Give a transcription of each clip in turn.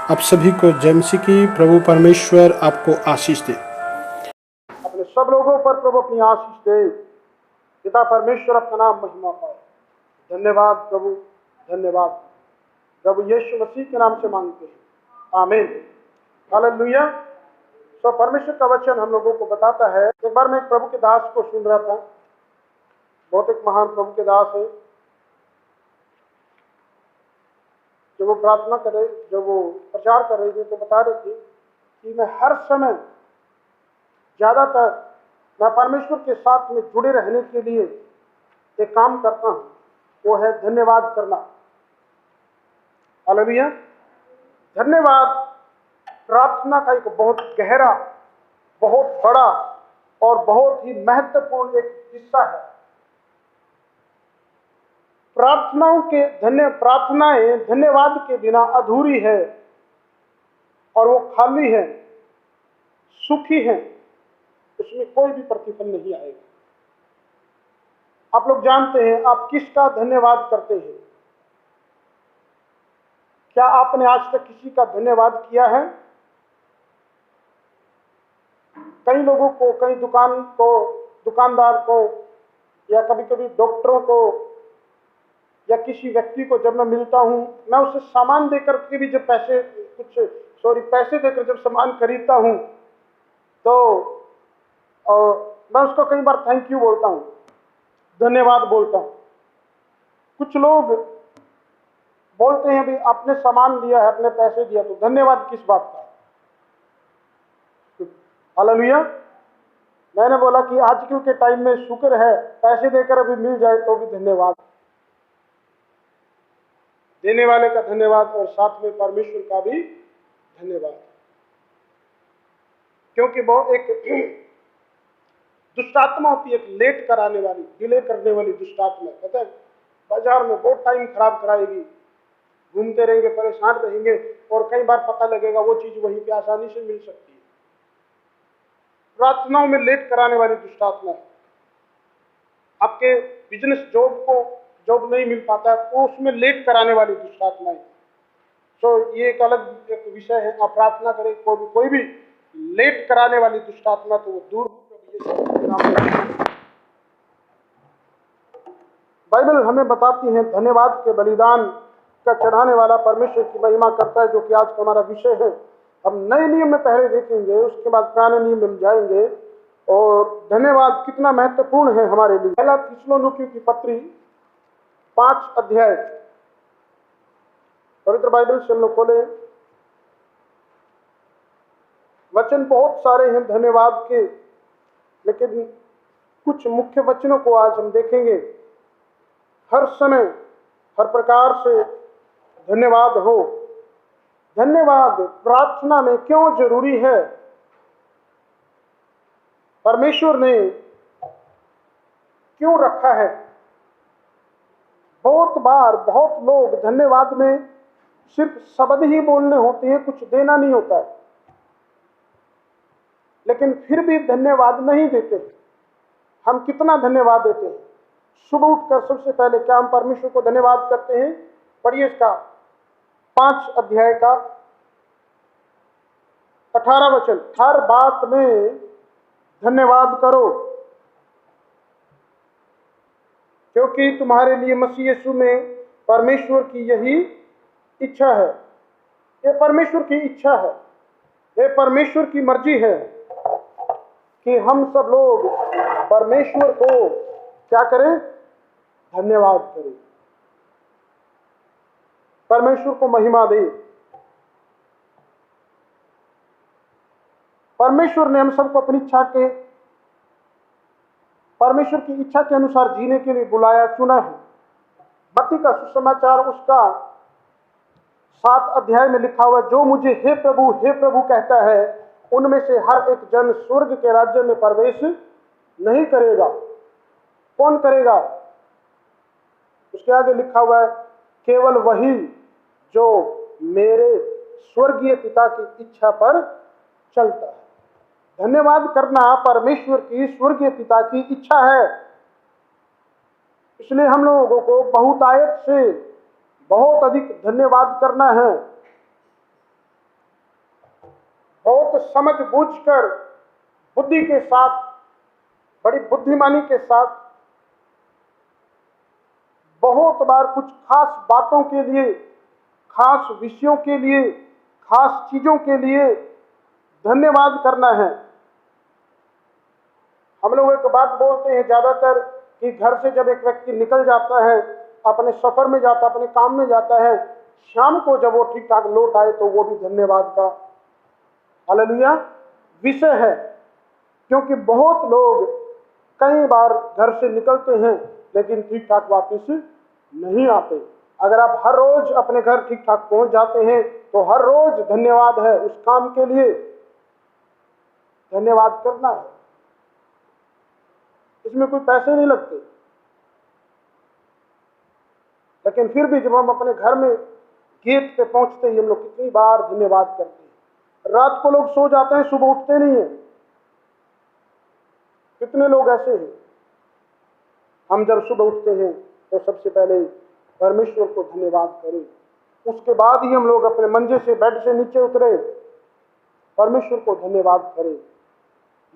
आप सभी को जय मसीह की। प्रभु परमेश्वर आपको आशीष दे। अपने सब लोगों पर प्रभु अपनी आशीष दे। पिता परमेश्वर अपना नाम महिमा पाए। धन्यवाद प्रभु, धन्यवाद प्रभु यीशु मसीह के नाम से मांगते हैं, आमीन, हालेलुया। सो परमेश्वर का वचन हम लोगों को बताता है। एक बार मैं एक प्रभु के दास को सुन रहा था, बहुत एक महान प्रभु के दास है। जब वो प्रार्थना कर रहे, जब वो प्रचार कर रहे थे तो बता रहे थे कि मैं हर समय ज़्यादातर मैं परमेश्वर के साथ में जुड़े रहने के लिए एक काम करता हूँ, वो है धन्यवाद करना। हालेलुया। धन्यवाद प्रार्थना का एक बहुत गहरा, बहुत बड़ा और बहुत ही महत्वपूर्ण एक हिस्सा है। प्रार्थनाएं धन्यवाद के बिना अधूरी है और वो खाली है, सुखी है, उसमें कोई भी प्रतिफल नहीं आएगा। आप लोग जानते हैं आप किसका धन्यवाद करते हैं? क्या आपने आज तक किसी का धन्यवाद किया है? कई लोगों को, कई दुकानदार को, या कभी कभी डॉक्टरों को, या किसी व्यक्ति को जब मैं मिलता हूं, मैं उसे सामान देकर के भी जब पैसे देकर जब सामान खरीदता हूं तो मैं उसको कई बार थैंक यू बोलता हूं, धन्यवाद बोलता हूं। कुछ लोग बोलते हैं भी आपने सामान लिया है, आपने पैसे दिया, तो धन्यवाद किस बात का? हालेलुया। मैंने बोला कि आजकल के टाइम में शुक्र है, पैसे देकर अभी मिल जाए तो भी धन्यवाद, देने वाले का धन्यवाद और साथ में परमेश्वर का भी धन्यवाद। क्योंकि वो एक दुष्टात्मा होती है, एक लेट कराने वाली, डिले करने वाली दुष्टात्मा। पता है, बाजार में बहुत टाइम खराब कराएगी, घूमते रहेंगे, परेशान रहेंगे, और कई बार पता लगेगा वो चीज वहीं पे आसानी से मिल सकती है। प्रार्थनाओं में लेट कराने वाली दुष्टात्मा है। आपके बिजनेस जॉब नहीं मिल पाता है, वो उसमें लेट कराने वाली दुष्टात्मा है। तो ये एक अलग एक विषय है। आप प्रार्थना करें, कोई भी लेट कराने वाली दुष्टात्मा तो वो दूर हो। बाइबल हमें बताती है धन्यवाद के बलिदान का चढ़ाने वाला परमेश्वर की महिमा करता है, जो कि आज का हमारा विषय है। हम नए नियम में पहले देखेंगे, उसके बाद पुराने नियम में जाएंगे, और धन्यवाद कितना महत्वपूर्ण है हमारे लिए। पहला थिस्सलुनीकियों की पत्री 5 अध्याय, पवित्र बाइबल से हम लोग खोले। वचन बहुत सारे हैं धन्यवाद के, लेकिन कुछ मुख्य वचनों को आज हम देखेंगे। हर समय हर प्रकार से धन्यवाद हो। धन्यवाद प्रार्थना में क्यों जरूरी है? परमेश्वर ने क्यों रखा है? बहुत बार बहुत लोग धन्यवाद में सिर्फ शब्द ही बोलने होते हैं, कुछ देना नहीं होता है, लेकिन फिर भी धन्यवाद नहीं देते। हम कितना धन्यवाद देते हैं? सुबह उठकर सबसे पहले क्या हम परमेश्वर को धन्यवाद करते हैं? पढ़िए इसका 5 अध्याय का 18 वचन। हर बात में धन्यवाद करो, क्योंकि तुम्हारे लिए मसीह यीशु में परमेश्वर की यही इच्छा है। ये परमेश्वर की इच्छा है, ये परमेश्वर की मर्जी है कि हम सब लोग परमेश्वर को क्या करें? धन्यवाद करें, परमेश्वर को महिमा दें। परमेश्वर ने हम सबको अपनी परमेश्वर की इच्छा के अनुसार जीने के लिए बुलाया, चुना है। मत्ती का सुसमाचार उसका 7 अध्याय में लिखा हुआ है, जो मुझे हे प्रभु कहता है, उनमें से हर एक जन स्वर्ग के राज्य में प्रवेश नहीं करेगा। कौन करेगा? उसके आगे लिखा हुआ है, केवल वही जो मेरे स्वर्गीय पिता की इच्छा पर चलता है। धन्यवाद करना परमेश्वर की स्वर्गीय पिता की इच्छा है। इसलिए हम लोगों को बहुतायत से बहुत अधिक धन्यवाद करना है। बहुत समझ बूझ कर, बुद्धि के साथ, बड़ी बुद्धिमानी के साथ, बहुत बार कुछ खास बातों के लिए, खास विषयों के लिए, खास चीजों के लिए धन्यवाद करना है। हम लोग एक बात बोलते हैं ज्यादातर कि घर से जब एक व्यक्ति निकल जाता है, अपने सफर में जाता है, अपने काम में जाता है, शाम को जब वो ठीक ठाक लौट आए तो वो भी धन्यवाद का हालेलुया विषय है। क्योंकि बहुत लोग कई बार घर से निकलते हैं लेकिन ठीक ठाक वापस नहीं आते। अगर आप हर रोज अपने घर ठीक ठाक पहुंच जाते हैं तो हर रोज धन्यवाद है, उस काम के लिए धन्यवाद करना है। इसमें कोई पैसे नहीं लगते, लेकिन फिर भी जब हम अपने घर में गेट पे पहुंचते ही हम लोग कितनी बार धन्यवाद करते हैं। रात को लोग सो जाते हैं, सुबह उठते नहीं है। कितने लोग ऐसे हैं। हम जब सुबह उठते हैं तो सबसे पहले परमेश्वर को धन्यवाद करें, उसके बाद ही हम लोग अपने मंजे से, बेड से नीचे उतरे, परमेश्वर को धन्यवाद करें।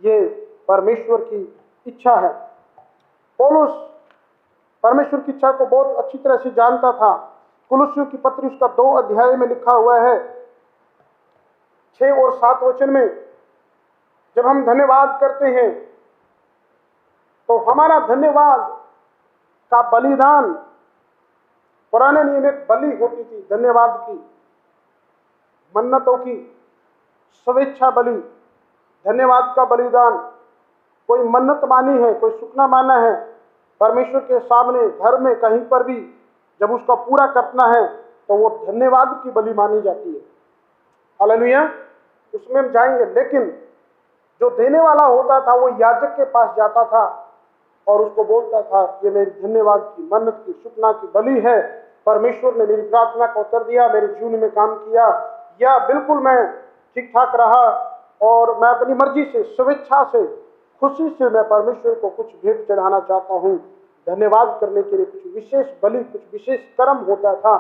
ये परमेश्वर की इच्छा है। पौलुस परमेश्वर की इच्छा को बहुत अच्छी तरह से जानता था। कुलुस्सियों की पत्री उसका 2 अध्याय में लिखा हुआ है 6 और 7 वचन में, जब हम धन्यवाद करते हैं तो हमारा धन्यवाद का बलिदान, पुराने नियम में बलि होती थी धन्यवाद की, मन्नतों की, स्वेच्छा बलि, धन्यवाद का बलिदान। कोई मन्नत मानी है, कोई सुखना माना है, परमेश्वर के सामने, घर में, कहीं पर भी जब उसका पूरा करना है तो वो धन्यवाद की बलि मानी जाती है। हालेलुया, उसमें हम जाएंगे। लेकिन जो देने वाला होता था वो याजक के पास जाता था और उसको बोलता था, ये मेरी धन्यवाद की, मन्नत की, सुखना की बलि है, परमेश्वर ने मेरी प्रार्थना को उत्तर दिया, मेरे जीवन में काम किया, या बिल्कुल मैं ठीक ठाक रहा और मैं अपनी मर्जी से, स्वेच्छा से, खुशी से मैं परमेश्वर को कुछ भेंट चढ़ाना चाहता हूँ। धन्यवाद करने के लिए कुछ विशेष बलि, कुछ विशेष कर्म होता था,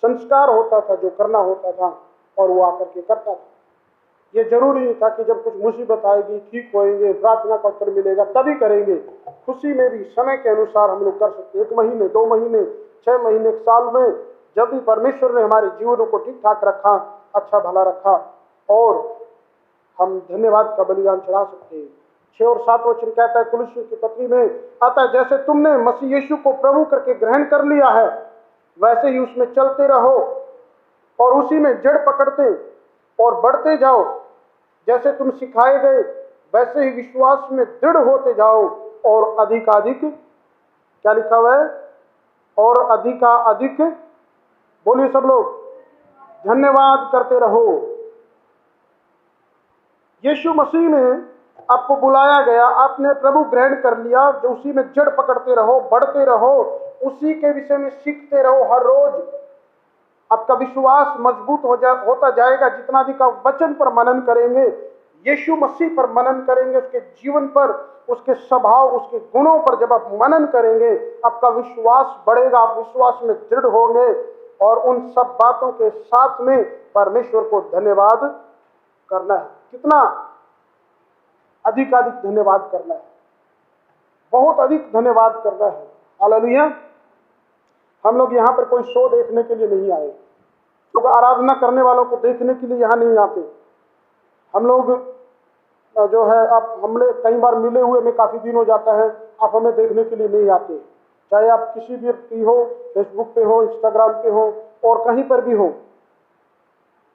संस्कार होता था जो करना होता था, और वो आकर के करता था। ये जरूरी नहीं था कि जब कुछ मुसीबत आएगी, ठीक होएंगे, प्रार्थना का उत्तर मिलेगा तभी करेंगे। खुशी में भी समय के अनुसार हम लोग कर सकते। 1 महीने, 2 महीने, 6 महीने, 1 साल में, जब भी परमेश्वर ने हमारे जीवनों को ठीक ठाक रखा, अच्छा भला रखा, और हम धन्यवाद का बलिदान चढ़ा सकते हैं। 6 और 7 वचन कहता है कुलुस्सियों की पत्री में, अतः जैसे तुमने मसीह यीशु को प्रभु करके ग्रहण कर लिया है, वैसे ही उसमें चलते रहो और उसी में जड़ पकड़ते और बढ़ते जाओ। जैसे तुम सिखाए गए वैसे ही विश्वास में दृढ़ होते जाओ, और अधिकाधिक, क्या लिखा हुआ है, और अधिकाधिक, बोलिए सब लोग, धन्यवाद करते रहो। यीशु मसीह में आपको बुलाया गया, आपने प्रभु ग्रहण कर लिया, जो उसी में जड़ पकड़ते रहो, बढ़ते रहो, उसी के विषय में सीखते रहो। हर रोज आपका विश्वास मजबूत होता जाएगा। जितना अधिक आप वचन पर मनन करेंगे, यीशु मसीह पर मनन करेंगे, उसके जीवन पर, उसके स्वभाव, उसके गुणों पर जब आप मनन करेंगे, आपका विश्वास बढ़ेगा, आप विश्वास में दृढ़ होंगे, और उन सब बातों के साथ में परमेश्वर को धन्यवाद करना है। कितना अधिकाधिक धन्यवाद करना है, बहुत अधिक धन्यवाद करना है। हालेलुया। हम लोग यहाँ पर कोई शो देखने के लिए नहीं आए, लोग आराधना करने वालों को देखने के लिए यहाँ नहीं आते। हम लोग जो है, आप हमने कई बार मिले हुए में काफी दिन हो जाता है, आप हमें देखने के लिए नहीं आते। चाहे आप किसी भी पे हो, फेसबुक पे हो, इंस्टाग्राम पे हो, और कहीं पर भी हो,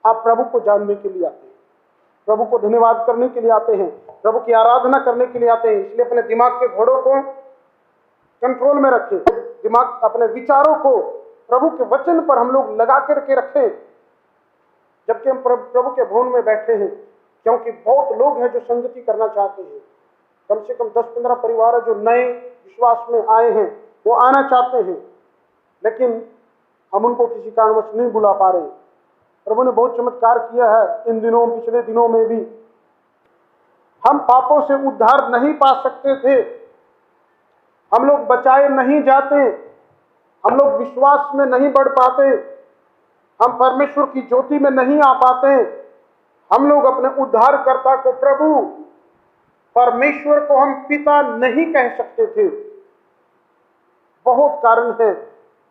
आप प्रभु को जानने के लिए आते हैं, प्रभु को धन्यवाद करने के लिए आते हैं, प्रभु की आराधना करने के लिए आते हैं। इसलिए अपने दिमाग के घोड़ों को कंट्रोल में रखें, दिमाग, अपने विचारों को प्रभु के वचन पर हम लोग लगा करके रखें जबकि हम प्रभु के भवन में बैठे हैं। क्योंकि बहुत लोग हैं जो संगति करना चाहते हैं, कम से कम 10-15 परिवार है जो नए विश्वास में आए हैं, वो आना चाहते हैं, लेकिन हम उनको किसी कारणवश नहीं बुला पा रहे। प्रभु ने बहुत चमत्कार किया है इन दिनों, पिछले दिनों में भी। हम पापों से उद्धार नहीं पा सकते थे, हम लोग बचाए नहीं जाते, हम लोग विश्वास में नहीं बढ़ पाते, हम परमेश्वर की ज्योति में नहीं आ पाते, हम लोग अपने उद्धारकर्ता को प्रभु परमेश्वर को हम पिता नहीं कह सकते थे। बहुत कारण है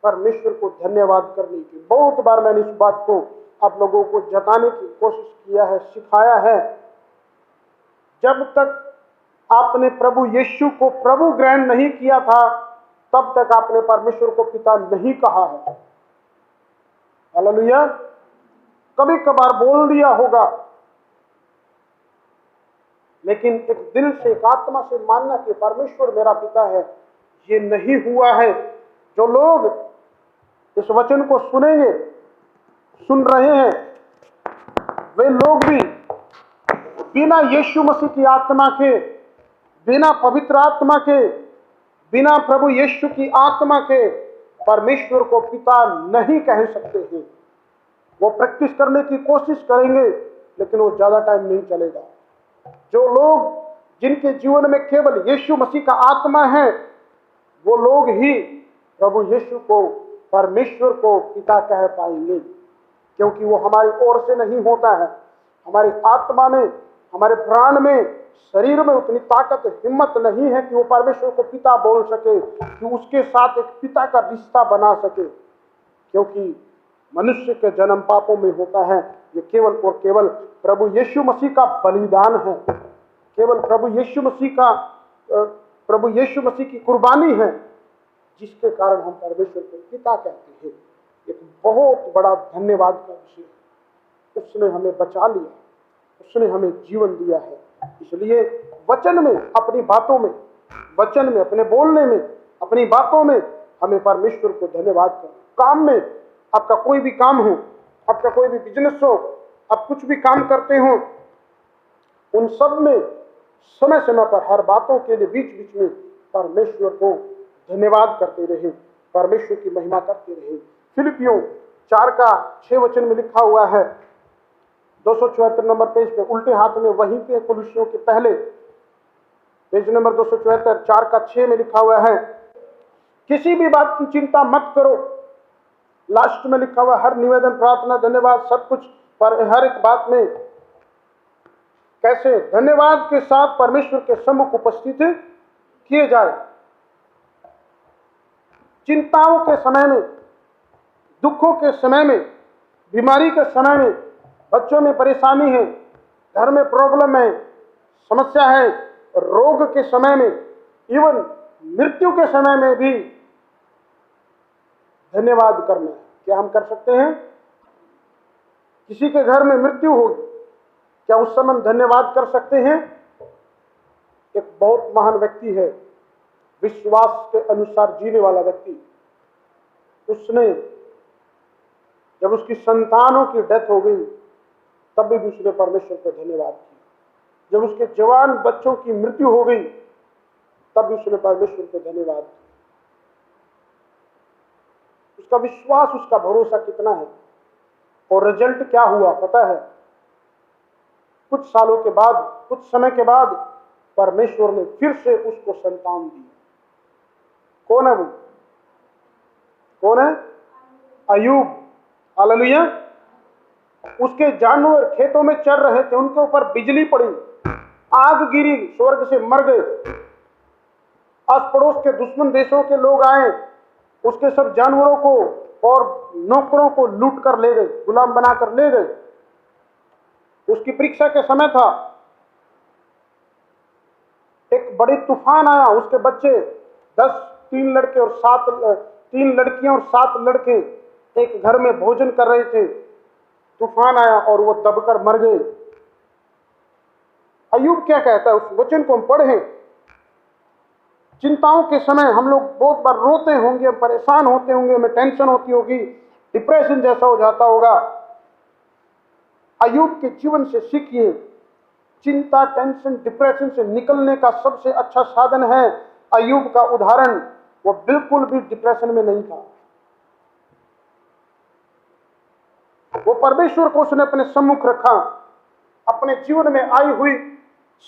परमेश्वर को धन्यवाद करने की। बहुत बार मैंने इस बात को आप लोगों को जताने की कोशिश किया है, सिखाया है। जब तक आपने प्रभु यीशु को प्रभु ग्रहण नहीं किया था, तब तक आपने परमेश्वर को पिता नहीं कहा है। हालेलुया। कभी कभार बोल दिया होगा, लेकिन एक दिल से, एक आत्मा से मानना कि परमेश्वर मेरा पिता है, ये नहीं हुआ है। जो लोग इस वचन को सुनेंगे, सुन रहे हैं, वे लोग भी बिना यीशु मसीह की आत्मा के, बिना पवित्र आत्मा के, बिना प्रभु यीशु की आत्मा के परमेश्वर को पिता नहीं कह सकते हैं। वो प्रैक्टिस करने की कोशिश करेंगे, लेकिन वो ज्यादा टाइम नहीं चलेगा। जो लोग, जिनके जीवन में केवल यीशु मसीह का आत्मा है, वो लोग ही प्रभु यीशु को, परमेश्वर को पिता कह पाएंगे, क्योंकि वो हमारी ओर से नहीं होता है। हमारी आत्मा में, हमारे प्राण में, शरीर में उतनी ताकत, हिम्मत नहीं है कि वो परमेश्वर को पिता बोल सके, कि उसके साथ एक पिता का रिश्ता बना सके, क्योंकि मनुष्य के जन्म पापों में होता है। ये केवल और केवल प्रभु यीशु मसीह का बलिदान है, केवल प्रभु यीशु मसीह की कुर्बानी है, जिसके कारण हम परमेश्वर को पिता कहते हैं। एक बहुत बड़ा धन्यवाद का विषय है। उसने हमें बचा लिया, उसने हमें जीवन दिया है। इसलिए वचन में, अपनी बातों में, वचन में, अपने बोलने में, अपनी बातों में हमें परमेश्वर को धन्यवाद करें। काम में, आपका कोई भी काम हो, आपका कोई भी बिजनेस हो, आप कुछ भी काम करते हो, उन सब में समय समय पर, हर बातों के लिए बीच बीच में परमेश्वर को धन्यवाद करते रहे, परमेश्वर की महिमा करते रहे। फिलिपियों 4:6 में लिखा हुआ है, 274 नंबर पेज पे, उल्टे हाथ में, वहीं पे कुलुसियों के पहले पेज नंबर 274, 4:6 में लिखा हुआ है, किसी भी बात की चिंता मत करो। लास्ट में लिखा हुआ, हर निवेदन, प्रार्थना, धन्यवाद, सब कुछ पर हर एक बात में कैसे धन्यवाद के साथ परमेश्वर के सम्मुख उपस्थित किए जाए। चिंताओं के समय में, दुखों के समय में, बीमारी के समय में, बच्चों में परेशानी है, घर में प्रॉब्लम है, समस्या है, रोग के समय में, इवन मृत्यु के समय में भी धन्यवाद करना। क्या हम कर सकते हैं? किसी के घर में मृत्यु हो, क्या उस समय हम धन्यवाद कर सकते हैं? एक बहुत महान व्यक्ति है, विश्वास के अनुसार जीने वाला व्यक्ति, उसने जब उसकी संतानों की डेथ हो गई, तब भी उसने परमेश्वर को धन्यवाद किया। जब उसके जवान बच्चों की मृत्यु हो गई, तब भी उसने परमेश्वर को धन्यवाद किया। उसका विश्वास, उसका भरोसा कितना है। और रिजल्ट क्या हुआ पता है? कुछ सालों के बाद, कुछ समय के बाद परमेश्वर ने फिर से उसको संतान दी। कौन है वो? कौन है? अय्यूब। हालेलुया। उसके जानवर खेतों में चर रहे थे, उनके ऊपर बिजली पड़ी, आग गिरी, स्वर्ग से मर गए। आस पड़ोस के दुश्मन देशों के लोग आए, उसके सब जानवरों को और नौकरों को लूट कर ले गए, गुलाम बनाकर ले गए। उसकी परीक्षा के समय था, एक बड़ी तूफान आया। उसके बच्चे 10, 3 लड़के और 3 लड़कियां और 7 लड़के एक घर में भोजन कर रहे थे। तूफान आया और वो दबकर मर गए। अय्यूब क्या कहता है? उस वचन को हम पढ़ें। चिंताओं के समय हम लोग बहुत बार रोते होंगे, परेशान होते होंगे, हमें टेंशन होती होगी, डिप्रेशन जैसा हो जाता होगा। अय्यूब के जीवन से सीखिए, चिंता, टेंशन, डिप्रेशन से निकलने का सबसे अच्छा साधन है। अय्यूब का उदाहरण, वो बिल्कुल भी डिप्रेशन में नहीं था। वो परमेश्वर को उसने अपने सम्मुख रखा। अपने जीवन में आई हुई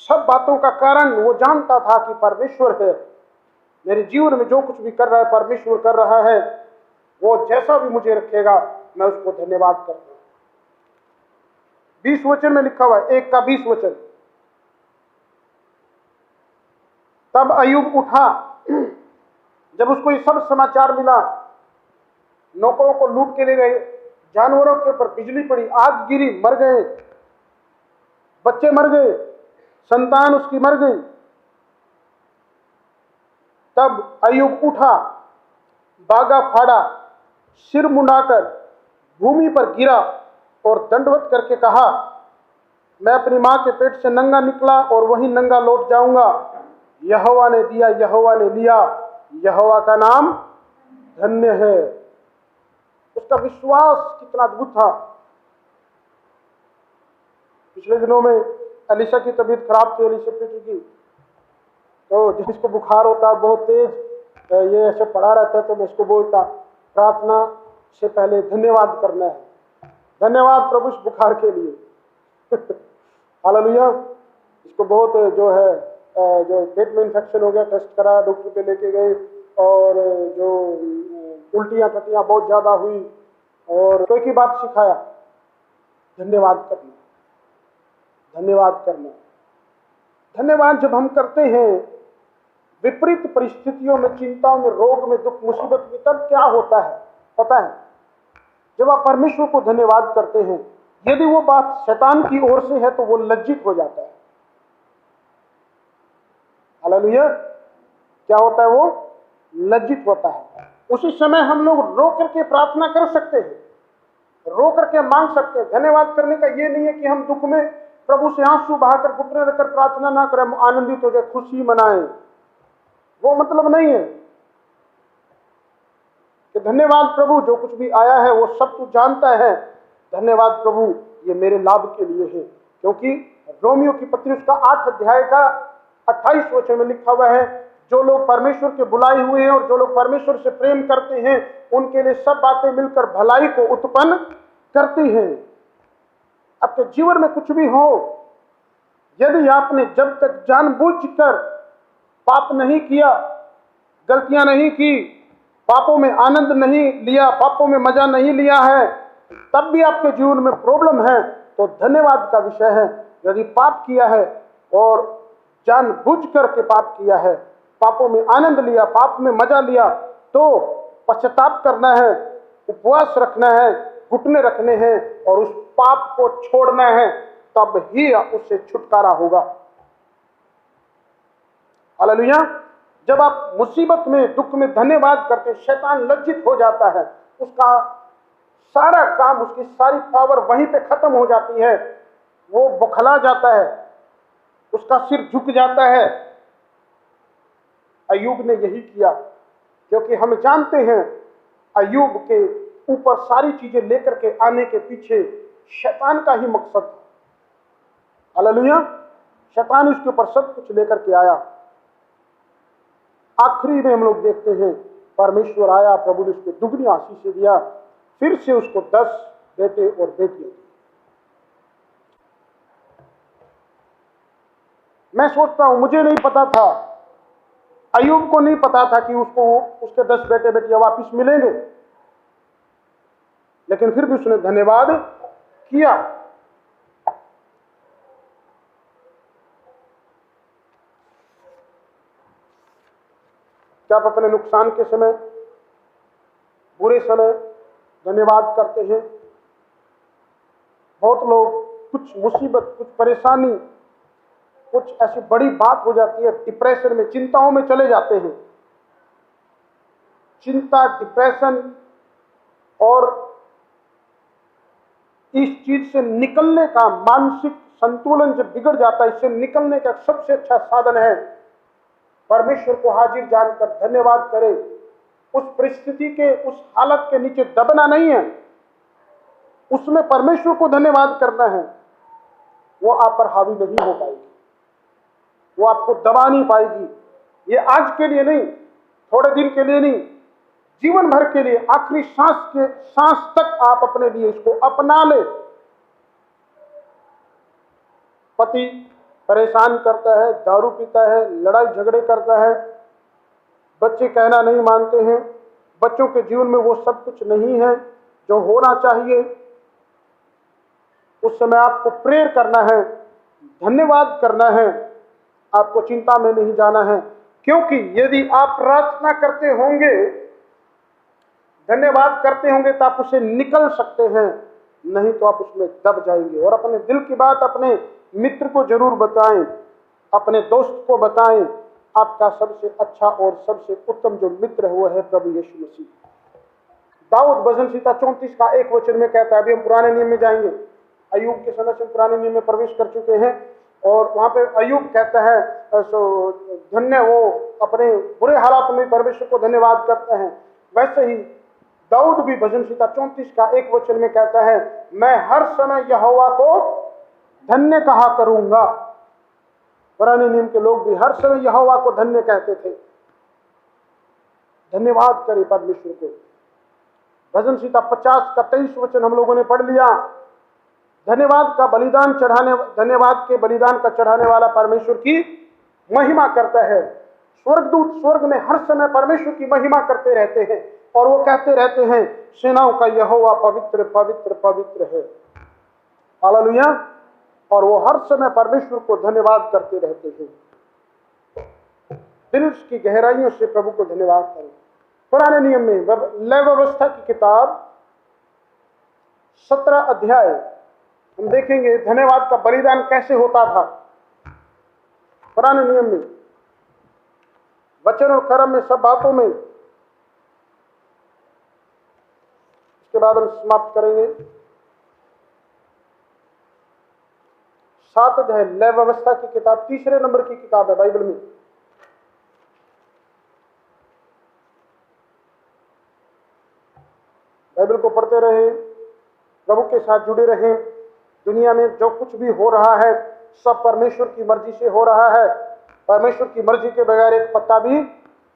सब बातों का कारण वो जानता था कि परमेश्वर है, मेरे जीवन में जो कुछ भी कर रहा है परमेश्वर कर रहा है। वो जैसा भी मुझे रखेगा मैं उसको धन्यवाद करता हूं। 20 वचन में लिखा हुआ है, 1 का 20 वचन। तब अय्यूब उठा, जब उसको ये सब समाचार मिला, नौकरों को लूट के ले गए, जानवरों के ऊपर बिजली पड़ी, आग गिरी, मर गए, बच्चे मर गए, संतान उसकी मर गई। तब अय्यूब उठा, बागा फाड़ा, सिर मुंडाकर भूमि पर गिरा और दंडवत करके कहा, मैं अपनी मां के पेट से नंगा निकला और वहीं नंगा लौट जाऊंगा। यहोवा ने दिया, यहोवा ने लिया, यहोवा का नाम धन्य है। उसका विश्वास कितना अद्भुत था। पिछले दिनों में एलिशा की तबीयत खराब थी, एलिशा की, तो जिसको बुखार होता बहुत तेज, ये ऐसे पड़ा रहता है, तो मैं इसको बोलता, प्रार्थना से पहले धन्यवाद करना है, धन्यवाद प्रभु इस बुखार के लिए। हालेलुया। इसको बहुत जो है जो पेट में इन्फेक्शन हो गया, टेस्ट करा, डॉक्टर पे लेके गए, और जो उल्टियां टटियां बहुत ज्यादा हुई, और कोई की बात सिखाया, धन्यवाद करना, धन्यवाद करना। धन्यवाद जब हम करते हैं विपरीत परिस्थितियों में, चिंताओं में, रोग में, दुख मुसीबत में, तब क्या होता है पता है? जब आप परमेश्वर को धन्यवाद करते हैं, यदि वो बात शैतान की ओर से है तो वो लज्जित हो जाता है। हालेलुया। क्या होता है? वो लज्जित होता है। उसी समय हम लोग रो करके प्रार्थना कर सकते हैं, रो करके मांग सकते हैं। धन्यवाद करने का ये नहीं है कि हम दुख में प्रभु से आंसू बहाकर घुटने रखकर प्रार्थना ना करें, हम आनंदित हो जाए, खुशी मनाएं, वो मतलब नहीं है कि धन्यवाद प्रभु, जो कुछ भी आया है वो सब तू जानता है, धन्यवाद प्रभु, ये मेरे लाभ के लिए है। क्योंकि रोमियो की पत्री उसका 8 अध्याय का 28 वचन में लिखा हुआ है, जो लोग परमेश्वर के बुलाए हुए हैं और जो लोग परमेश्वर से प्रेम करते हैं, उनके लिए सब बातें मिलकर भलाई को उत्पन्न करती हैं। आपके जीवन में कुछ भी हो, यदि आपने जब तक जानबूझकर पाप नहीं किया, गलतियां नहीं की, पापों में आनंद नहीं लिया, पापों में मजा नहीं लिया है, तब भी आपके जीवन में प्रॉब्लम है, तो धन्यवाद का विषय है। यदि पाप किया है और जानबूझ करके पाप किया है, पापों में आनंद लिया, पाप में मजा लिया, तो पश्चाताप करना है, उपवास रखना है, घुटने रखने हैं और उस पाप को छोड़ना है, तब ही उससे छुटकारा होगा। हालेलुया। जब आप मुसीबत में, दुख में धन्यवाद करते, शैतान लज्जित हो जाता है, उसका सारा काम, उसकी सारी पावर वहीं पे खत्म हो जाती है, वो बौखला जाता है, उसका सिर झुक जाता है। अय्यूब ने यही किया, क्योंकि हम जानते हैं अय्यूब के ऊपर सारी चीजें लेकर के आने के पीछे शैतान का ही मकसद था। हालेलुया। शैतान इसके ऊपर सब कुछ लेकर के आया। आखिरी में हम लोग देखते हैं परमेश्वर आया, प्रभु ने उसको दुगनी आशीष दिया, फिर से उसको 10 बेटे और बेटियां दी। मैं सोचता हूं, मुझे नहीं पता था, अय्यूब को नहीं पता था कि उसको उसके 10 बेटे बेटियां वापिस मिलेंगे, लेकिन फिर भी उसने धन्यवाद किया। क्या आप अपने नुकसान के समय, बुरे समय धन्यवाद करते हैं? बहुत लोग कुछ मुसीबत, कुछ परेशानी, कुछ ऐसी बड़ी बात हो जाती है, डिप्रेशन में, चिंताओं में चले जाते हैं। चिंता, डिप्रेशन और इस चीज से निकलने का, मानसिक संतुलन जब बिगड़ जाता है, इससे निकलने का सबसे अच्छा साधन है परमेश्वर को हाजिर जानकर धन्यवाद करे। उस परिस्थिति के, उस हालत के नीचे दबना नहीं है, उसमें परमेश्वर को धन्यवाद करना है। वो आप पर हावी नहीं हो पाएगी, वो आपको दबा नहीं पाएगी। ये आज के लिए नहीं, थोड़े दिन के लिए नहीं, जीवन भर के लिए, आखिरी सांस तक आप अपने लिए इसको अपना ले। पति परेशान करता है, दारू पीता है, लड़ाई झगड़े करता है, बच्चे कहना नहीं मानते हैं, बच्चों के जीवन में वो सब कुछ नहीं है जो होना चाहिए, उस समय आपको प्रेयर करना है, धन्यवाद करना है, आपको चिंता में नहीं जाना है। क्योंकि यदि आप प्रार्थना करते होंगे, धन्यवाद करते होंगे तो आप उसे निकल सकते हैं, नहीं तो आप उसमें दब जाएंगे। और अपने दिल की बात अपने मित्र को जरूर बताएं, अपने दोस्त को बताएं। आपका सबसे अच्छा और सबसे उत्तम जो मित्र है वो है प्रभु यीशु मसीह। दाऊद भजन संहिता 34 का 1 वचन में कहता है, अभी हम पुराने नियम में जाएंगे, अय्यूब के समय से पुराने नियम में प्रवेश कर चुके हैं, और वहां पे अय्यूब कहता है धन्य, वो अपने बुरे हालात में परमेश्वर को धन्यवाद करते हैं। वैसे ही दाऊद भी भजन संहिता 34 का 1 वचन में कहता है, मैं हर समय यहोवा को धन्य कहा करूंगा। पुराने नियम के लोग भी हर समय यहोवा को धन्य कहते थे। धन्यवाद करें परमेश्वर को। भजन संहिता 50 का 23 वचन हम लोगों ने पढ़ लिया। धन्यवाद का बलिदान चढ़ाने, धन्यवाद के बलिदान का चढ़ाने वाला परमेश्वर की महिमा करता है। स्वर्गदूत स्वर्ग में हर समय परमेश्वर की महिमा करते रहते हैं और वो कहते रहते हैं, सेनाओं का यहोवा पवित्र पवित्र पवित्र है। हालेलुया। और वो हर समय परमेश्वर को धन्यवाद करते रहते हैं। दिल की गहराइयों से प्रभु को धन्यवाद करें। पुराने नियम में लय व्यवस्था की किताब 17 अध्याय हम देखेंगे धन्यवाद का बलिदान कैसे होता था। पुराने नियम में वचन और कर्म में सब बातों में। इसके बाद हम समाप्त करेंगे। 7 अध्याय लय व्यवस्था की किताब, तीसरे नंबर की किताब है बाइबल में। बाइबल को पढ़ते रहे, प्रभु के साथ जुड़े रहे। दुनिया में जो कुछ भी हो रहा है सब परमेश्वर की मर्जी से हो रहा है। परमेश्वर की मर्जी के बगैर एक पत्ता भी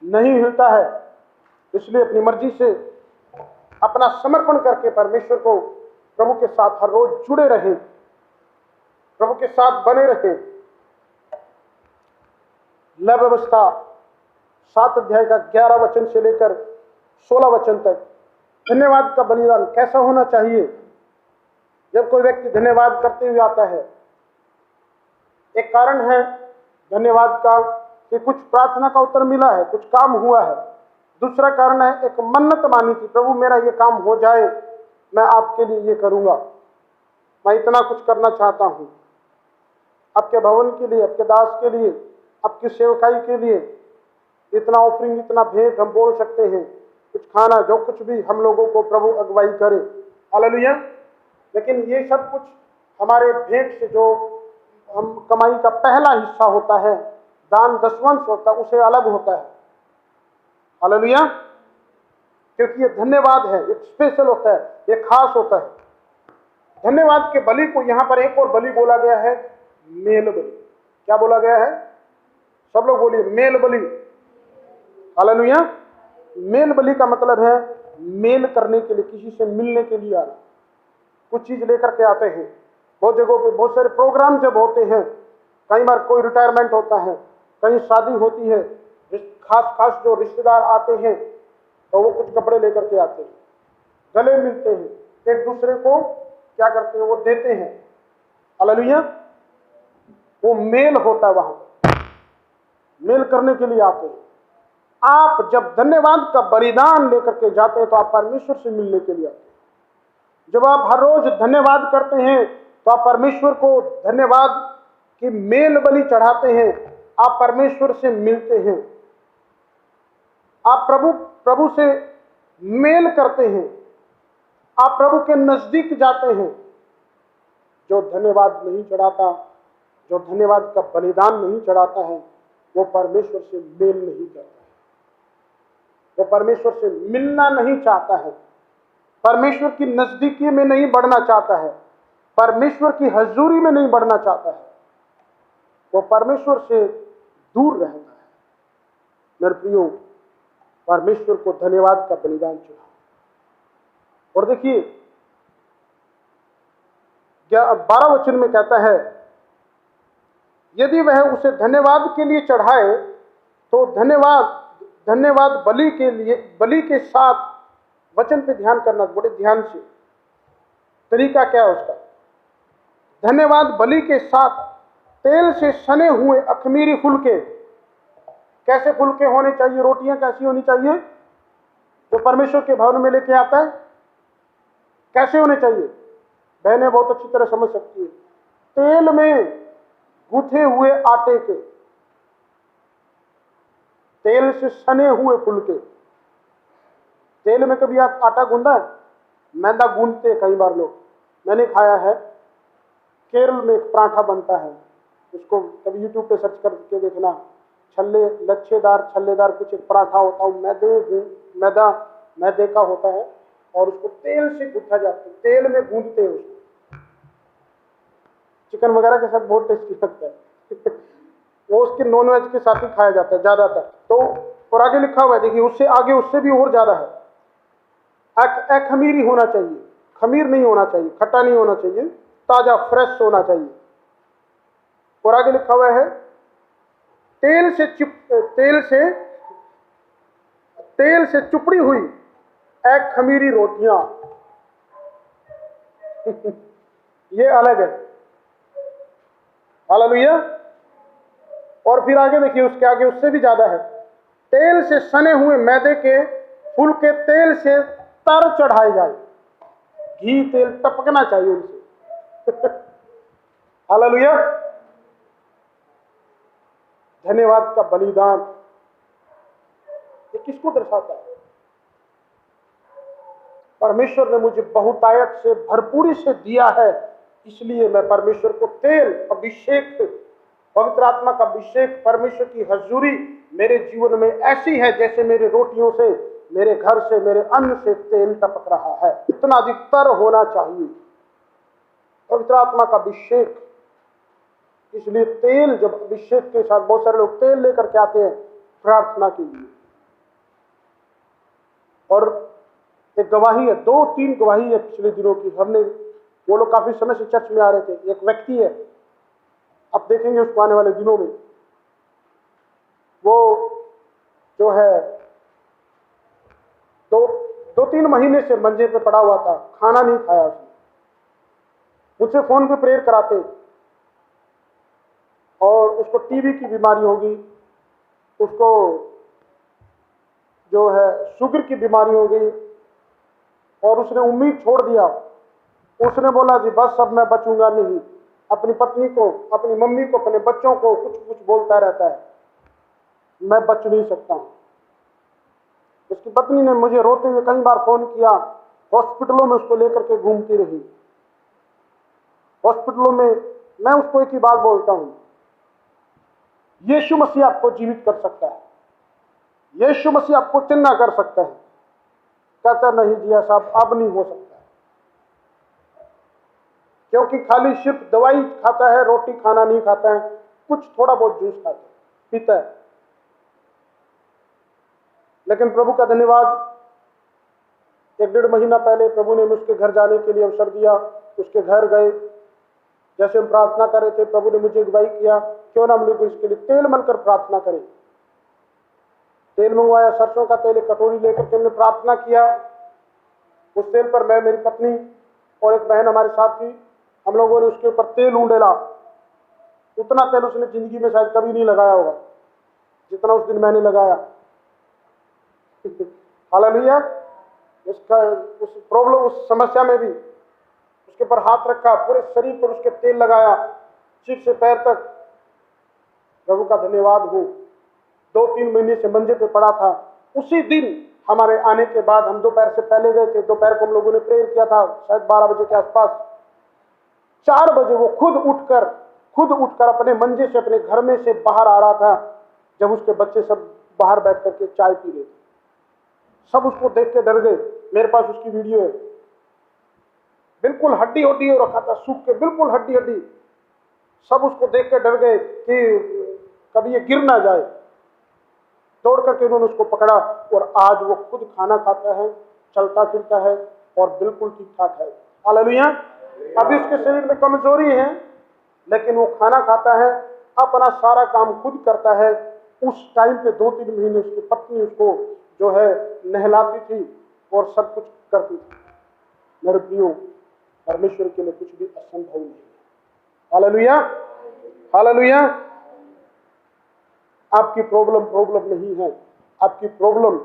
नहीं हिलता है। इसलिए अपनी मर्जी से अपना समर्पण करके परमेश्वर को, प्रभु के साथ हर रोज जुड़े रहें, प्रभु के साथ बने रहें। लय व्यवस्था 7 अध्याय का 11 वचन से लेकर 16 वचन तक धन्यवाद का बलिदान कैसा होना चाहिए। जब कोई व्यक्ति धन्यवाद करते हुए आता है, एक कारण है धन्यवाद का कि कुछ प्रार्थना का उत्तर मिला है, कुछ काम हुआ है। दूसरा कारण है एक मन्नत मानी थी, प्रभु मेरा ये काम हो जाए, मैं आपके लिए ये करूंगा, मैं इतना कुछ करना चाहता हूं आपके भवन के लिए, आपके दास के लिए, आपकी सेवकाई के लिए। इतना ऑफरिंग, इतना भेंट हम बोल सकते हैं, कुछ खाना, जो कुछ भी हम लोगों को प्रभु अगुवाई करे। हालेलुया। लेकिन ये सब कुछ हमारे भेंट से जो हम कमाई का पहला हिस्सा होता है, दान दशवंश होता है, उसे अलग होता है। हालेलुया। क्योंकि ये धन्यवाद है, एक स्पेशल होता है, एक खास होता है। धन्यवाद के बलि को यहां पर एक और बलि बोला गया है, मेल बलि। क्या बोला गया है? सब लोग बोलिए, मेल बलि। हालेलुया। मेल बलि का मतलब है मेल करने के लिए, किसी से मिलने के लिए आना। कुछ चीज लेकर के आते हैं। बहुत जगहों पे बहुत सारे प्रोग्राम जब होते हैं, कई बार कोई रिटायरमेंट होता है, कहीं शादी होती है, खास खास जो रिश्तेदार आते हैं तो वो कुछ कपड़े लेकर के आते हैं, गले मिलते हैं, एक दूसरे को क्या करते हैं, वो देते हैं। हालेलुया। वो मेल होता है, वहां मेल करने के लिए आते हैं। आप जब धन्यवाद का बलिदान लेकर के जाते हैं तो आप परमेश्वर से मिलने के लिए आते हैं। जब आप हर रोज धन्यवाद करते हैं तो आप परमेश्वर को धन्यवाद की मेल बलि चढ़ाते हैं, आप परमेश्वर से मिलते हैं, आप प्रभु से मेल करते हैं, आप प्रभु के नजदीक जाते हैं। जो धन्यवाद नहीं चढ़ाता, जो धन्यवाद का बलिदान नहीं चढ़ाता है, वो परमेश्वर से मेल नहीं करता है, वो परमेश्वर से मिलना नहीं चाहता है, परमेश्वर की नजदीकी में नहीं बढ़ना चाहता है, परमेश्वर की हजूरी में नहीं बढ़ना चाहता है, वो परमेश्वर से दूर रहता है। मेरे प्रियो, परमेश्वर को धन्यवाद का बलिदान चढ़ाओ। और देखिए 12 वचन में कहता है, यदि वह उसे धन्यवाद के लिए चढ़ाए तो धन्यवाद बलि के लिए, बलि के साथ वचन पे ध्यान करना, बड़े ध्यान से। तरीका क्या है उसका? धन्यवाद बलि के साथ तेल से सने हुए अखमीरी फुलके। कैसे फुलके होने चाहिए? रोटियां कैसी होनी चाहिए जो परमेश्वर के भवन में लेके आता है? कैसे होने चाहिए? बहनें बहुत अच्छी तरह समझ सकती है। तेल में गूथे हुए आटे के, तेल से सने हुए फुलके। तेल में कभी आप आटा गूंदा है? मैदा गूंदते कई बार लोग, मैंने खाया है। केरल में एक पराठा बनता है, उसको कभी यूट्यूब पे सर्च करके देखना। लच्छेदार छल्लेदार कुछ एक पराठा होता है, मैदे का होता है और उसको तेल से गूंथा जाता है, तेल में गूंदते हैं उसको। चिकन वगैरह के साथ बहुत टेस्टी लगता है वो उसके नॉन वेज के साथ ही खाया जाता है ज्यादातर। तो और आगे लिखा हुआ है, देखिए उससे आगे उससे भी और ज्यादा है। अखमीरी होना चाहिए, खमीर नहीं होना चाहिए, खट्टा नहीं होना चाहिए, ताजा फ्रेश होना चाहिए। और आगे लिखा हुआ है तेल से चुपड़ी हुई खमीरी रोटियां ये अलग है। हालेलुया। और फिर आगे देखिए, उसके आगे उससे भी ज्यादा है। तेल से सने हुए मैदे के फूल के तेल से तर चढ़ाए जाए। घी तेल टपकना चाहिए उनसे हालेलुया। धन्यवाद का बलिदान ये किसको दर्शाता है? परमेश्वर ने मुझे बहुतायत से भरपूरी से दिया है, इसलिए मैं परमेश्वर को तेल, अभिषेक, पवित्र आत्मा का अभिषेक, परमेश्वर की हजूरी मेरे जीवन में ऐसी है जैसे मेरी रोटियों से, मेरे घर से, मेरे अन्न से तेल टपक रहा है। इतना अधिकतर होना चाहिए पवित्र आत्मा का अभिषेक। इसलिए तेल, जब अभिषेक के साथ बहुत सारे लोग तेल लेकर के आते हैं प्रार्थना के लिए। और एक गवाही है, 2-3 गवाही है पिछले दिनों की। हमने, वो लोग काफी समय से चर्च में आ रहे थे। एक व्यक्ति है, आप देखेंगे उसको आने वाले दिनों में, वो जो है 2-3 महीने से मंजे पे पड़ा हुआ था, खाना नहीं खाया उसने। मुझसे फोन पे प्रेयर कराते, और उसको टीबी की बीमारी होगी, उसको जो है शुगर की बीमारी हो गई, और उसने उम्मीद छोड़ दिया। उसने बोला जी बस अब मैं बचूंगा नहीं। अपनी पत्नी को, अपनी मम्मी को, अपने बच्चों को कुछ कुछ बोलता रहता है, मैं बच नहीं सकता हूं। उसकी पत्नी ने मुझे रोते हुए कई बार फोन किया, हॉस्पिटलों में उसको लेकर के घूमती रही। हॉस्पिटलों में मैं उसको एक ही बात बोलता हूं, यीशु मसीह आपको जीवित कर सकता है, यीशु मसीह आपको चंगा कर सकता है। कहता नहीं जिया साहब, अब नहीं हो सकता है, क्योंकि खाली सिर्फ दवाई खाता है, रोटी खाना नहीं खाता है, कुछ थोड़ा बहुत जूस खाता है, पीता है। लेकिन प्रभु का धन्यवाद, 1-1.5 महीना पहले प्रभु ने उसके घर जाने के लिए अवसर दिया। उसके घर गए, जैसे हम प्रार्थना कर रहे थे, प्रभु ने मुझे अगुवाई किया, क्यों ना हम लोग इसके लिए तेल मलकर प्रार्थना करें। तेल मंगवाया, सरसों का तेल, एक कटोरी लेकर के हमने प्रार्थना किया। उस तेल पर मैं, मेरी पत्नी और एक बहन हमारे साथ थी, हम लोगों ने उसके ऊपर तेल उंडेला। उतना तेल उसने जिंदगी में शायद कभी नहीं लगाया होगा जितना उस दिन मैंने लगाया। हालेलुया। उसका उस प्रॉब्लम, उस समस्या में भी उसके पर हाथ रखा, पूरे शरीर पर उसके तेल लगाया, सिर से पैर तक। प्रभु का धन्यवाद हो। 2-3 महीने से मंजे पे पड़ा था। उसी दिन हमारे आने के बाद, हम दोपहर से पहले गए थे, दोपहर को हम लोगों ने प्रेयर किया था, शायद 12 बजे के आसपास। 4 बजे वो खुद उठकर अपने मंजे से, अपने घर में से बाहर आ रहा था, जब उसके बच्चे सब बाहर बैठ करके चाय पी रहे थे। सब उसको देख के डर गए। मेरे पास उसकी वीडियो है। बिल्कुल हड्डी हड्डी हो रखा था, सूख के बिल्कुल हड्डी हड्डी। सब उसको देख के डर गए कि कभी ये गिर ना जाए। दौड़ करके उन्होंने उसको पकड़ा, और आज वो खुद खाना खाता है, चलता फिरता है और बिल्कुल ठीक ठाक है। हालेलुया। अभी उसके शरीर में कमजोरी है, लेकिन वो खाना खाता है, अपना सारा काम खुद करता है। उस टाइम पे 2-3 महीने उसकी पत्नी उसको जो है नहलाती थी और सब कुछ करती थी। मेरे प्रियो, परमेश्वर के लिए कुछ भी असंभव नहीं है। Hallelujah, hallelujah. आपकी प्रॉब्लम नहीं है। आपकी प्रॉब्लम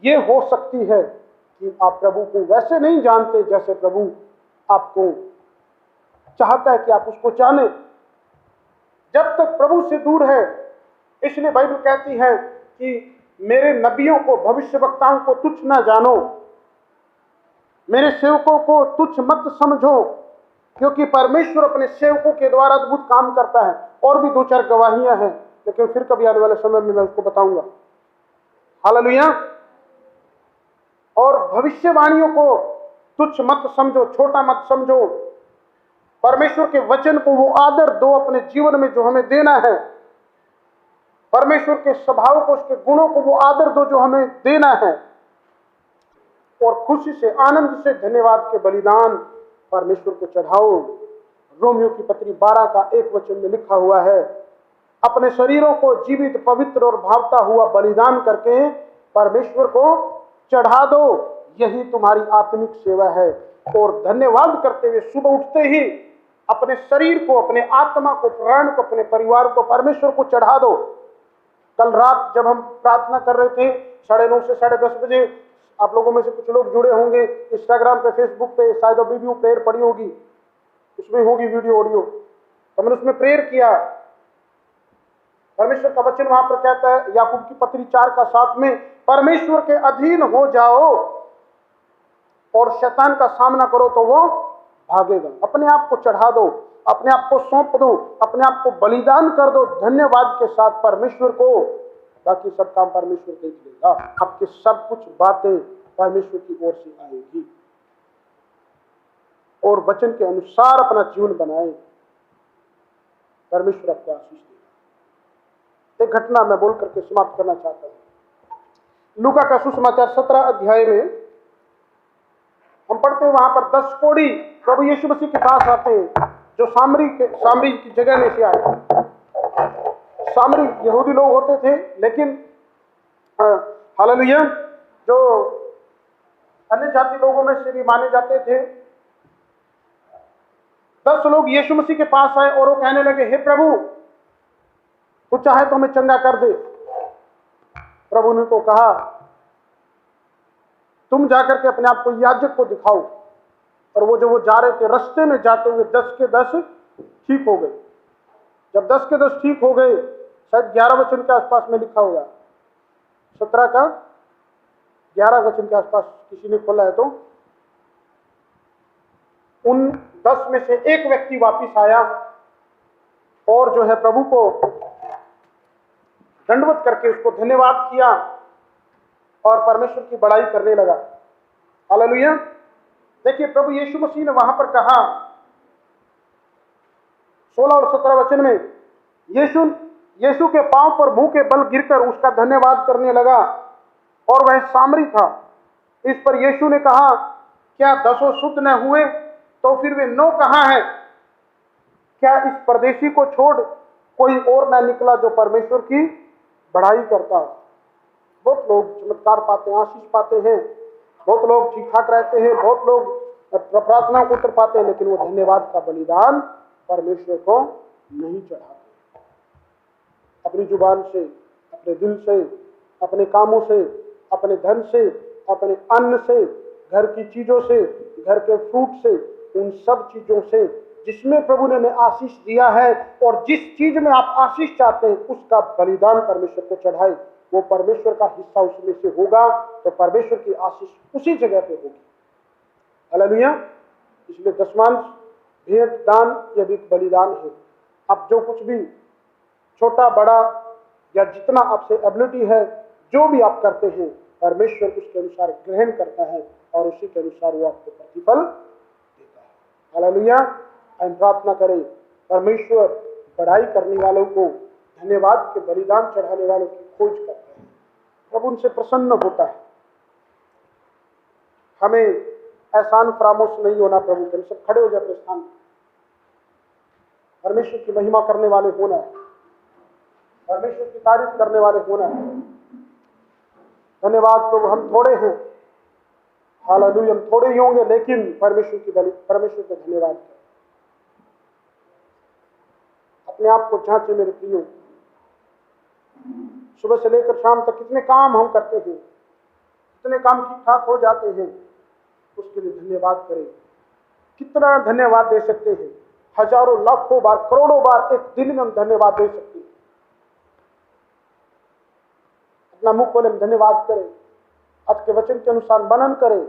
ये हो सकती है कि आप प्रभु को वैसे नहीं जानते जैसे प्रभु आपको चाहता है कि आप उसको जाने। जब तक प्रभु से दूर है, इसलिए बाइबल कहती है कि मेरे नबियों को, भविष्यवक्ताओं को तुच्छ ना जानो, मेरे सेवकों को तुच्छ मत समझो, क्योंकि परमेश्वर अपने सेवकों के द्वारा अद्भुत काम करता है। और भी 2-4 गवाहियां हैं, लेकिन फिर कभी आने वाले समय में मैं उसको बताऊंगा। हालेलुया। और भविष्यवाणियों को तुच्छ मत समझो, छोटा मत समझो। परमेश्वर के वचन को वो आदर दो अपने जीवन में जो हमें देना है। परमेश्वर के स्वभाव को, उसके गुणों को वो आदर दो जो हमें देना है। और खुशी से, आनंद से धन्यवाद के बलिदान परमेश्वर को चढ़ाओ। रोमियो की पत्री 12 का 1 वचन में लिखा हुआ है, अपने शरीरों को जीवित, पवित्र और भावता हुआ बलिदान करके परमेश्वर को चढ़ा दो। यही तुम्हारी आत्मिक सेवा है। और धन्यवाद करते हुए सुबह उठते ही अपने शरीर को, अपने आत्मा को, प्राण को, अपने परिवार को परमेश्वर को चढ़ा दो। कल रात जब हम प्रार्थना कर रहे थे 9:30 से 10:30 बजे, आप लोगों में से कुछ लोग जुड़े होंगे इंस्टाग्राम पे, फेसबुक पे, शायद अभी भी वो प्रेयर पड़ी होगी, उसमें होगी वीडियो ऑडियो। तो मैंने उसमें प्रेयर किया। परमेश्वर का वचन वहां पर कहता है, याकूब की पत्री 4 का 7 में, परमेश्वर के अधीन हो जाओ और शैतान का सामना करो तो वो भागेगा। अपने आप को चढ़ा दो, अपने आप को सौंप दो, अपने आप को बलिदान कर दो धन्यवाद के साथ परमेश्वर को। बाकी सब काम परमेश्वर देख लेगा। आपकी सब कुछ बातें परमेश्वर की ओर से आएगी। और वचन के अनुसार अपना जीवन बनाए, परमेश्वर आपको आशीष देगा। एक घटना मैं बोल करके समाप्त करना चाहता हूं। लूका का सुसमाचार 17 अध्याय में हम पढ़ते हैं, वहां पर 10 कोढ़ी प्रभु यीशु मसीह के पास आते हैं, जो सामरी की जगह में से आए। सामरी यहूदी लोग होते थे, लेकिन हालेलुया, जो अन्य जाति लोगों में से भी माने जाते थे। 10 लोग यीशु मसीह के पास आए और वो कहने लगे, हे प्रभु, तू चाहे तो हमें चंगा कर दे। प्रभु ने तो कहा, तुम जाकर के अपने आप को याजक को दिखाओ। और वो जो वो जा रहे थे, रास्ते में जाते हुए 10 के 10 ठीक हो गए। जब 10 के 10 ठीक हो गए, शायद 11 वचन के आसपास में लिखा होगा, 17 का 11 वचन के आसपास किसी ने खोला है तो, उन 10 में से एक व्यक्ति वापिस आया और जो है प्रभु को दंडवत करके उसको धन्यवाद किया और परमेश्वर की बड़ाई करने लगा। हालेलुया। देखिए, प्रभु यीशु मसीह ने वहां पर कहा 16 और 17 वचन में, यीशु के पांव पर मुंह के बल गिरकर उसका धन्यवाद करने लगा और वह सामरी था। इस पर यीशु ने कहा, क्या 10 शुद्ध न हुए तो फिर वे 9 कहां हैं? क्या इस परदेशी को छोड़ कोई और न निकला जो परमेश्वर की बढ़ाई करता है? बहुत लोग चमत्कार पाते हैं, आशीष पाते हैं, बहुत लोग ठीक ठाक रहते हैं, बहुत लोग प्रार्थना को उत्तर पाते हैं, लेकिन वो धन्यवाद का बलिदान परमेश्वर को नहीं चढ़ाते। अपनी जुबान से, अपने दिल से, अपने कामों से, अपने धन से, अपने अन्न से, घर की चीजों से, घर के फ्रूट से, उन सब चीजों से जिसमें प्रभु ने हमें आशीष दिया है और जिस चीज में आप आशीष चाहते हैं, उसका बलिदान परमेश्वर को चढ़ाए। वो परमेश्वर का हिस्सा उसमें से होगा तो परमेश्वर की आशीष उसी जगह पे होगी। हालेलुया। इसलिए दशमांश, भेंट, दान, यह भी एक बलिदान है। आप जो कुछ भी छोटा बड़ा या जितना आपसे एबिलिटी है, जो भी आप करते हैं, परमेश्वर उसके अनुसार ग्रहण करता है और उसी के अनुसार वो आपको प्रतिफल देता है। हालेलुया। हम प्रार्थना करें, परमेश्वर बढ़ाई करने वालों को, धन्यवाद के बलिदान चढ़ाने वालों की खोज करता है, प्रभु उनसे प्रसन्न होता है। हमें एहसान फरामोश नहीं होना प्रभु के। सब खड़े हो जाए अपने स्थान पर। परमेश्वर की महिमा करने वाले होना है, परमेश्वर की तारीफ करने वाले होना है। धन्यवाद प्रभु, हम थोड़े हैं, हालेलुया, हम थोड़े ही होंगे, लेकिन परमेश्वर को धन्यवाद करें। अपने आप को जांचे मेरे प्रियो। सुबह से लेकर शाम तक कितने काम हम करते हैं, कितने काम ठीक ठाक हो जाते हैं, उसके लिए धन्यवाद करें। कितना धन्यवाद दे सकते हैं, हजारों लाखों बार करोड़ों बार एक दिन में हम धन्यवाद दे सकते हैं। अपना मुख खोले, हम धन्यवाद करें, आज के वचन के अनुसार मनन करें,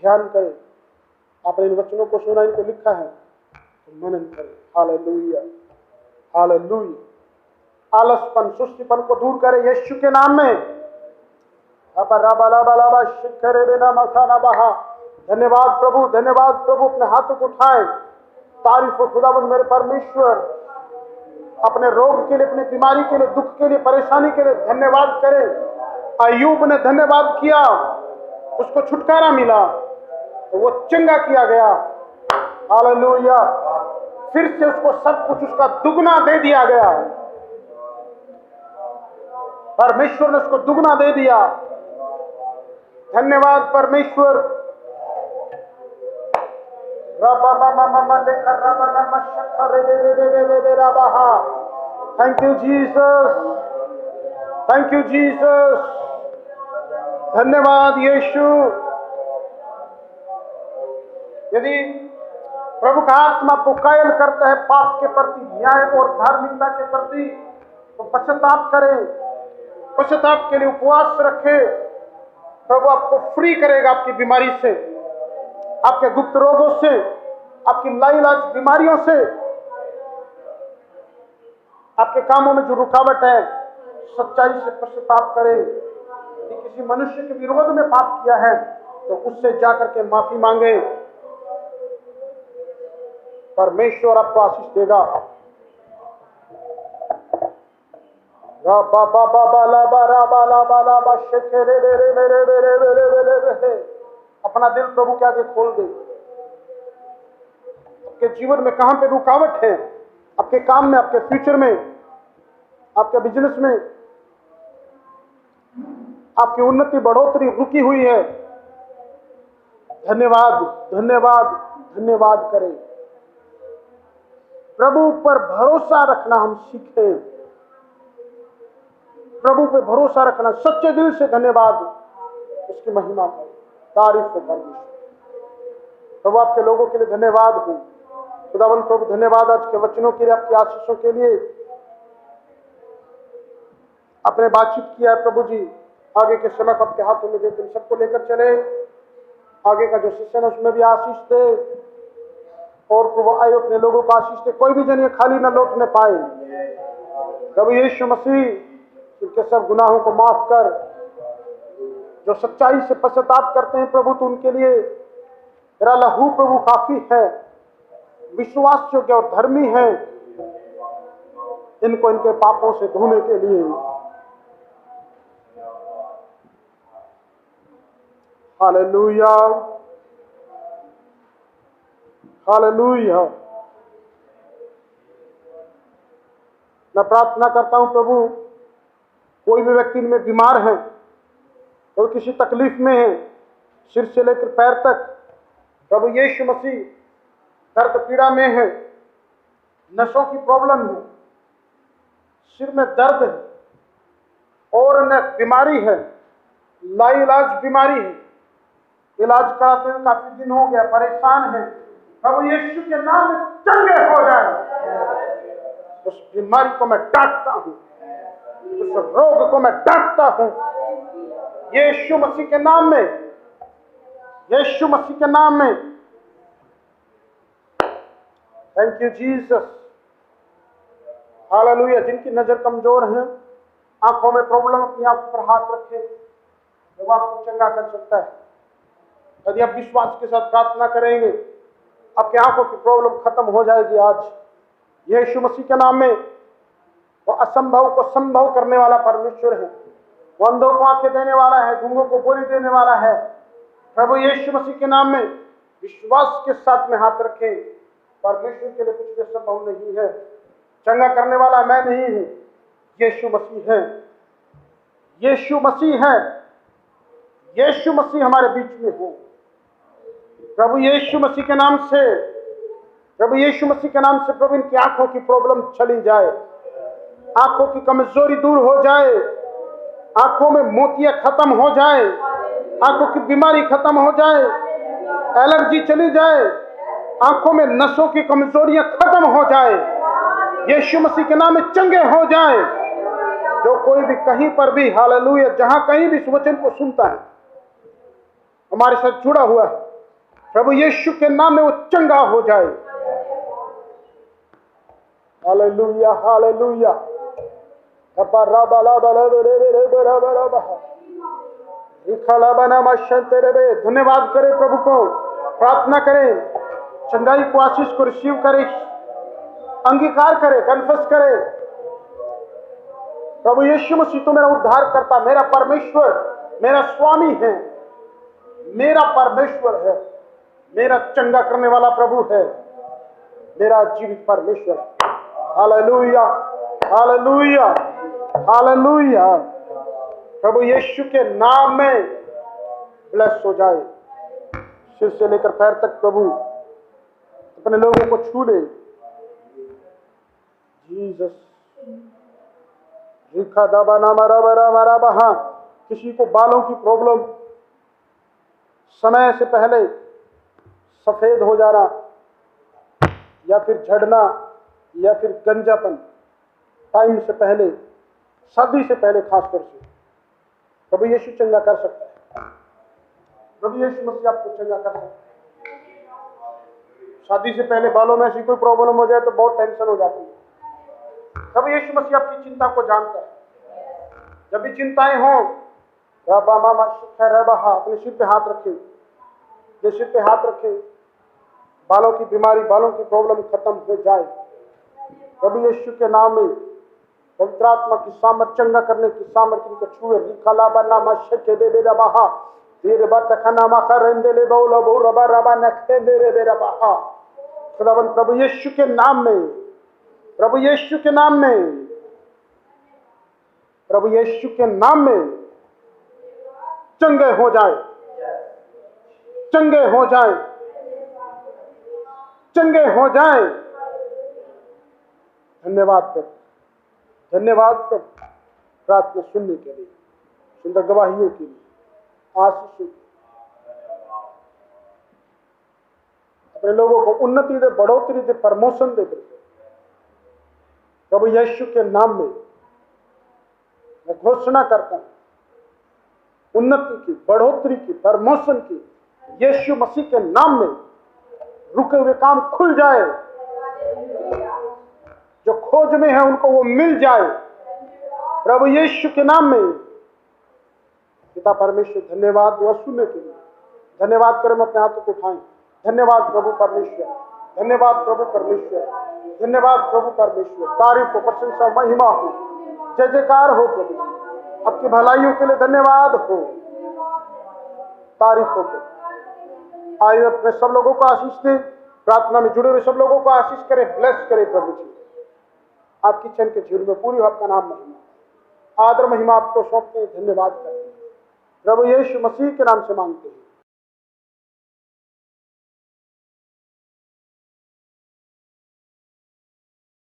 ध्यान करें। आपने इन वचनों को सुना, इनको लिखा है तो मनन करें। Hallelujah, hallelujah. आलसपन, सुस्तीपन को दूर करें यीशु के नाम में। धन्यवाद प्रभु, धन्यवाद प्रभु। अपने हाथों को उठाएं, तारीफ हो खुदावंद मेरे परमेश्वर। अपने रोग के लिए, अपनी बीमारी के लिए, दुख के लिए, परेशानी के लिए धन्यवाद करें। अय्यूब ने धन्यवाद किया, उसको छुटकारा मिला, तो वो चंगा किया गया। हालेलुया। फिर से उसको सब कुछ उसका दुगना दे दिया गया। परमेश्वर ने उसको दुगना दे दिया। धन्यवाद परमेश्वर। Thank you Jesus, thank you Jesus. धन्यवाद यीशु। यदि प्रभु का आत्मा आपको कायल करता है पाप के प्रति, न्याय और धार्मिकता के प्रति, तो पश्चाताप करें, पश्चाताप के लिए उपवास रखें। प्रभु आपको फ्री करेगा आपकी बीमारी से, आपके गुप्त रोगों से, आपकी लाइलाज बीमारियों से। आपके कामों में जो रुकावट है, सच्चाई से पश्चाताप करें। यदि किसी मनुष्य के विरोध में पाप किया है तो उससे जाकर के माफी मांगे, परमेश्वर आपको आशीष देगा। अपना दिल प्रभु के आगे खोल दे। आपके जीवन में कहां पे रुकावट है, आपके काम में, आपके फ्यूचर में, आपके बिजनेस में, आपकी उन्नति बढ़ोतरी रुकी हुई है, धन्यवाद, धन्यवाद, धन्यवाद करें। प्रभु पर भरोसा रखना हम सीखें। प्रभु पे भरोसा रखना, सच्चे दिल से धन्यवाद, उसकी महिमा करें, तारीफ हो परमेश्वर। प्रभु आपके लोगों के लिए धन्यवाद हो। खुदावंद प्रभु धन्यवाद आज के वचनों के लिए, आपकी आशीषों के लिए। आपने बातचीत किया है प्रभु जी, आगे के समय को आपके हाथों में देते हैं, सबको लेकर चले। आगे का जो सेशन है उसमें भी आशीष दे, और प्रभु आए अपने लोगों को आशीष दे। कोई भी जन ये खाली न लौटने पाए। प्रभु यीशु मसीह उनके सब गुनाहों को माफ कर। जो सच्चाई से पश्चाताप करते हैं प्रभु, तो उनके लिए तेरा लहू प्रभु काफी है, विश्वास योग्य और धर्मी है इनको इनके पापों से धोने के लिए। Hallelujah, hallelujah. मैं प्रार्थना करता हूं प्रभु, कोई भी व्यक्ति इनमें बीमार है, कोई किसी तकलीफ में है, सिर से लेकर पैर तक, प्रभु यीशु मसीह दर्द पीड़ा में है, नसों की प्रॉब्लम है, सिर में दर्द है और अन्य बीमारी है, लाइलाज बीमारी है, इलाज कराते हुए काफी दिन हो गया, परेशान है, प्रभु यीशु के नाम में चंगे हो जाए। उस बीमारी को मैं डांटता हूं, उस रोग को मैं डांटता हूं यीशु मसीह के नाम में, यीशु मसीह के नाम में। Thank you Jesus, hallelujah. जिनकी नजर कमजोर है, आंखों में प्रॉब्लम, अपनी आंख पर हाथ रखे, जब आपको चंगा कर सकता है। यदि आप विश्वास के साथ प्रार्थना करेंगे, आपकी आंखों की प्रॉब्लम खत्म हो जाएगी आज यीशु मसीह के नाम में। वो असंभव को संभव करने वाला परमेश्वर है। वो अंधों को आंखें देने वाला है, गूंगों को बोली देने वाला है। प्रभु यीशु मसीह के नाम में विश्वास के साथ में हाथ रखें। परमेश्वर के लिए कुछ भी संभव नहीं है। चंगा करने वाला मैं नहीं हूं, यीशु मसीह है, यीशु मसीह है, यीशु मसीह हमारे बीच में है। प्रभु यीशु मसीह के नाम से प्रभु यीशु मसीह के नाम से प्रभु इनकी आंखों की प्रॉब्लम चली जाए, आंखों की कमजोरी दूर हो जाए, आंखों में मोतियां खत्म हो जाए, आंखों की बीमारी खत्म हो जाए, एलर्जी चली जाए, आंखों में नसों की कमजोरियां खत्म हो जाए, यीशु मसीह के नाम में चंगे हो जाए। जो कोई भी कहीं पर भी हालेलुया जहां कहीं भी इस वचन को सुनता है, हमारे साथ जुड़ा हुआ है, प्रभु यीशु के नाम में वो चंगा हो जाए। Hallelujah hallelujah. धन्यवाद करें प्रभु को, प्रार्थना करें, चंगाई को आशीष को रिसीव करें, अंगीकार करें, कन्फेस करें। प्रभु यीशु मसीह तो मेरा उद्धार करता, मेरा परमेश्वर, मेरा स्वामी है, मेरा परमेश्वर है, मेरा चंगा करने वाला प्रभु है, मेरा जीवित परमेश्वर है। Hallelujah hallelujah hallelujah. प्रभु यीशु के नाम में ब्लेस हो जाए। सिर से लेकर पैर तक प्रभु अपने लोगों को छू ले। जीसस रिखा दाबा ना मरा बरा मरा बहा। किसी को बालों की प्रॉब्लम, समय से पहले सफेद हो जाना, या फिर झड़ना, या फिर गंजापन, टाइम से पहले, शादी से पहले खासकर से, प्रभु यीशु चंगा कर सकता है। प्रभु यीशु मसीह आपको चंगा कर सकता है। शादी से पहले बालों में ऐसी कोई प्रॉब्लम हो जाए तो बहुत टेंशन हो जाती है। प्रभु यीशु मसीह आपकी चिंता को जानता है। जब भी चिंताएं हो, रबा मामा शिक्षा रबा, अपने सिर पे हाथ रखें, जो सिर पे हाथ रखें, बालों की बीमारी, बालों की प्रॉब्लम खत्म हो जाए। प्रभु यीशु के नाम में पवित्र आत्मा की सामर्थ, चंगा करने की सामर्थ्य को छुए। लिखला बना मशके दे दे बहा तेरे बात खाना मा करंदे ले बोलो बो रबा रबा नखे दे रे बेरा बहा। खुदावंद प्रभु यीशु के नाम में, प्रभु यीशु के नाम में, प्रभु यीशु के नाम में चंगे हो जाए, चंगे हो जाए, चंगे हो जाए। धन्यवाद प्रभु, धन्यवाद प्रभु, प्रार्थना सुनने के लिए, सुंदर गवाहियों के लिए, आशीष अपने लोगों को उन्नति दे, बढ़ोतरी दे, प्रमोशन दे प्रभु यीशु के नाम में मैं घोषणा करता हूं, उन्नति की, बढ़ोतरी की, प्रमोशन की, यीशु मसीह के नाम में रुके हुए काम खुल जाए। जो खोज में है उनको वो मिल जाए प्रभु यीशु के नाम में। पिता परमेश्वर धन्यवाद दुआ सुनने के लिए, धन्यवाद करें, अपने हाथों को उठाएं। धन्यवाद प्रभु परमेश्वर, धन्यवाद प्रभु परमेश्वर, धन्यवाद प्रभु परमेश्वर। तारीफ हो, प्रशंसा, महिमा हो, जय जयकार हो प्रभु जी। आपकी भलाइयों के लिए धन्यवाद हो, तारीफ हो। आइए अपने सब लोगों को आशीष दें, प्रार्थना में जुड़े हुए सब लोगों को आशीष करें, ब्लेस करें प्रभु जी। आपकी चरण के जीवन में पूरी हो, आपका नाम महिमा, आदर महिमा आपको सौंपते हैं, धन्यवाद करते हैं। प्रभु यीशु मसीह के नाम से मांगते हैं।